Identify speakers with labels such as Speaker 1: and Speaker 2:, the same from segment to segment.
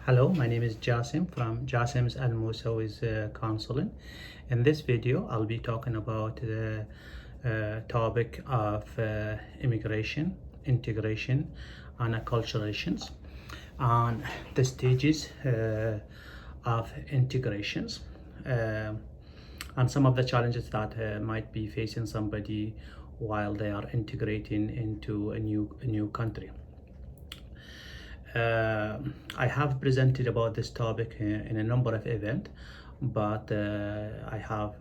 Speaker 1: Hello, my name is Jasim from Jasim's Al-Mosawi's Counseling. In this video, I'll be talking about the topic of immigration, integration, and acculturations, and the stages of integrations, and some of the challenges that might be facing somebody while they are integrating into a new country. I have presented about this topic in a number of events, but I have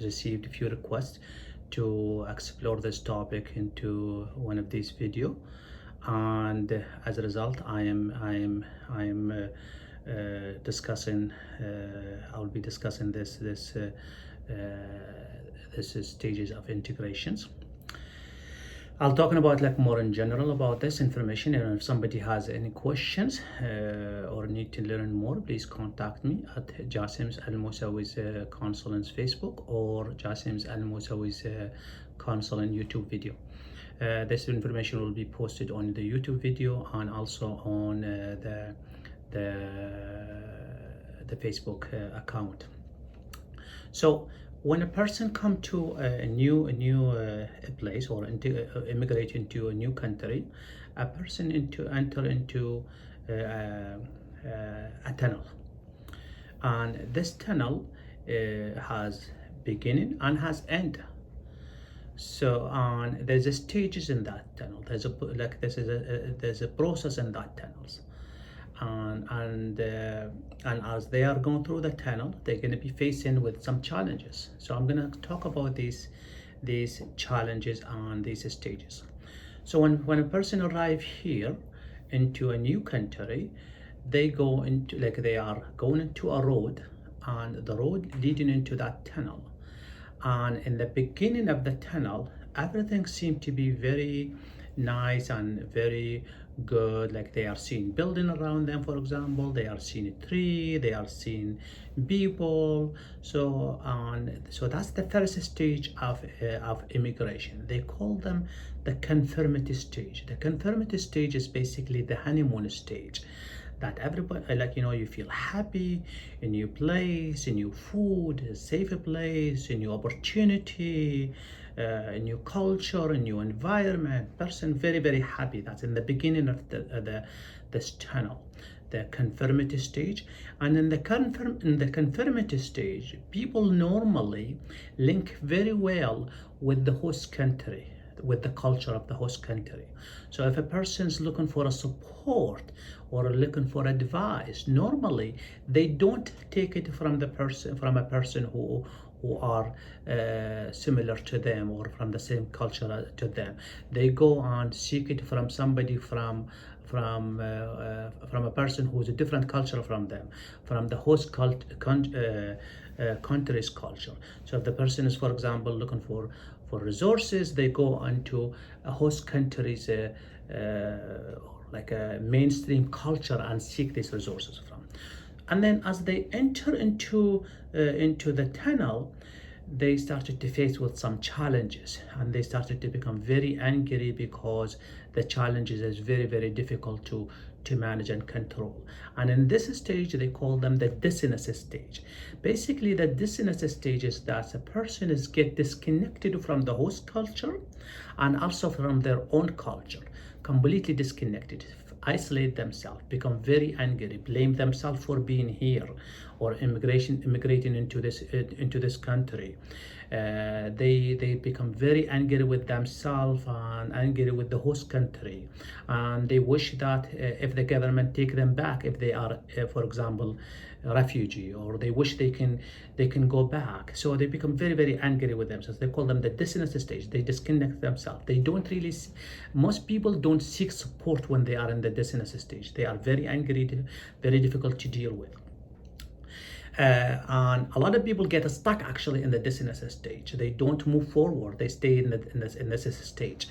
Speaker 1: received a few requests to explore this topic into one of these videos, and as a result, I am discussing. I'll be discussing this stages of integrations. I'll talking about more in general about this information, and if somebody has any questions or need to learn more, please contact me at Jasim's Al-Mosawi's Counseling's Facebook or Jasim's Al-Mosawi's Counseling YouTube video. This information will be posted on the YouTube video and also on the Facebook account. So when a person come to a new place or immigrate into a new country, a person enter into a tunnel, and this tunnel has beginning and has end. So there's a stages in that tunnel. There's a process in that tunnels. And as they are going through the tunnel, they're going to be facing with some challenges. So I'm going to talk about these challenges and these stages. So when a person arrive here into a new country, they go into they are going into a road, and the road leading into that tunnel. And in the beginning of the tunnel, everything seemed to be very nice and very good. They are seeing building around them, for example, they are seeing a tree, they are seeing people. So that's the first stage of immigration. They call them the conformity stage. The conformity stage is basically the honeymoon stage, that everybody, you feel happy, a new place, a new food, a safer place, a new opportunity, a new culture, a new environment. Person very happy. That's in the beginning of this tunnel, the conformity stage. And in the conformity stage, people normally link very well with the host country, with the culture of the host country. So if a person is looking for a support or looking for advice, normally they don't take it from a person who are similar to them or from the same culture to them. They go and seek it from somebody from a person who's a different culture from them, from the host country's culture. So if the person is, for example, looking for resources, they go into a host country's a mainstream culture and seek these resources from. And then as they enter into the tunnel, they started to face with some challenges, and they started to become very angry because the challenges is very difficult to manage and control. And in this stage, they call them the dissonance stage. Basically, the dissonance stage is that a person get disconnected from the host culture and also from their own culture, completely disconnected, isolate themselves, become very angry, blame themselves for being here or immigrating into this country. They become very angry with themselves and angry with the host country, and they wish that if the government take them back, if they are, for example, a refugee, or they wish they can go back. So they become very angry with themselves. They call them the dissonance stage. They disconnect themselves. They don't really most people don't seek support when they are in the dissonance stage. They are very angry, very difficult to deal with. And a lot of people get stuck actually in the dissonance stage. They don't move forward. They stay in this stage.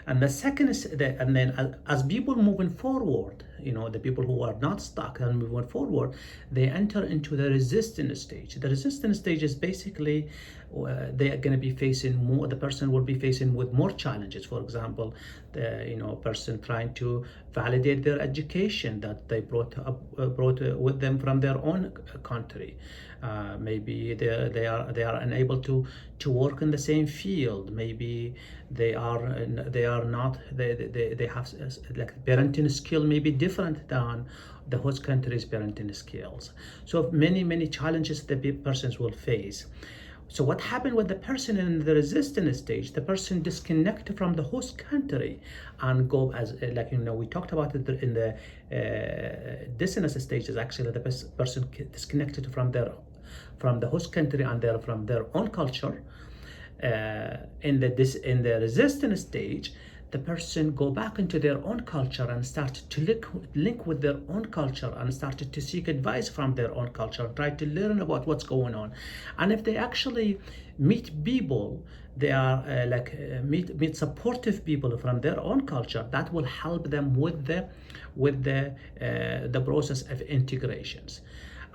Speaker 1: And the second is that, and then as people moving forward, the people who are not stuck and moving forward, they enter into the resistance stage. The resistance stage is basically they are going to be facing more, the person will be facing with more challenges. For example, the person trying to validate their education that they brought with them from their own country. Maybe they are unable to work in the same field. Maybe they are not, they have like parenting skill may be different than the host country's parenting skills. So many challenges the persons will face. So what happened with the person in the resistance stage? The person disconnected from the host country and go as we talked about it in the dissonance stage. Is actually the person disconnected from the host country and from their own culture. In the resistance stage, the person go back into their own culture and start to link with their own culture and started to seek advice from their own culture, try to learn about what's going on. And if they actually meet people, they are meet supportive people from their own culture, that will help them with the process of integrations.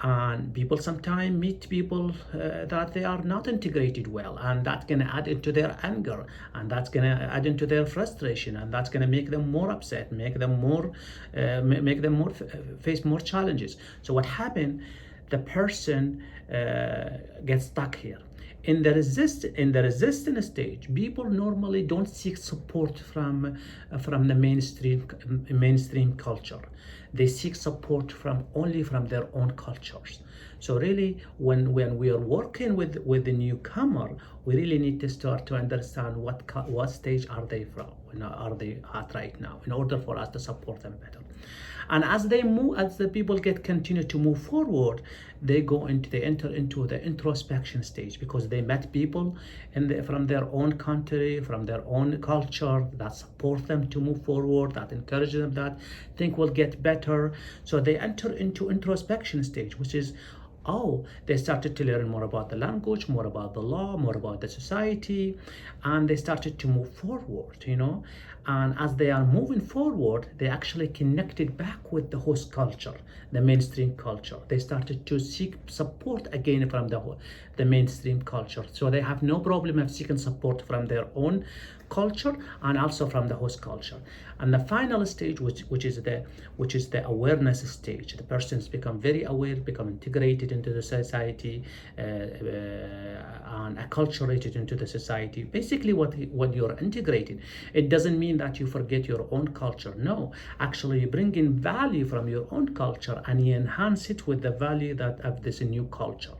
Speaker 1: And people sometimes meet people that they are not integrated well, and that's going to add into their anger, and that's going to add into their frustration, and that's going to make them more upset, make them more face more challenges. So what happened? The person gets stuck here. In the resistance stage, people normally don't seek support from the mainstream culture. They seek support only from their own cultures. So really, when we are working with the newcomer, we really need to start to understand what stage are they from, are they at right now, in order for us to support them better. And as the people continue to move forward, they enter into the introspection stage, because they met people from their own country, from their own culture, that support them to move forward, that encourage them, that think will get better. So they enter into introspection stage, which is, they started to learn more about the language, more about the law, more about the society, and they started to move forward, And as they are moving forward, they actually connected back with the host culture, the mainstream culture. They started to seek support again from the mainstream culture. So they have no problem of seeking support from their own culture and also from the host culture. And the final stage, which is the awareness stage, the persons become very aware, become integrated into the society, and acculturated into the society. Basically, what you're integrating, it doesn't mean that you forget your own culture. No, actually, you bring in value from your own culture and you enhance it with the value of this new culture,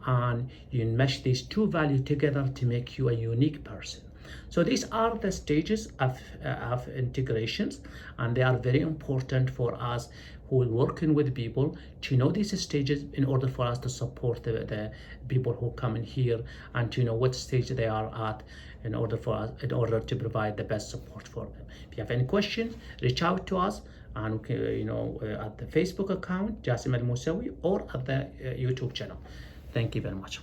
Speaker 1: and you mesh these two values together to make you a unique person. So these are the stages of integrations, and they are very important for us who are working with people to know these stages in order for us to support the people who come in here, and to know what stage they are at in order to provide the best support for them. If you have any questions, reach out to us, and at the Facebook account Jasim Al-Mosawi, or at the YouTube channel. Thank you very much.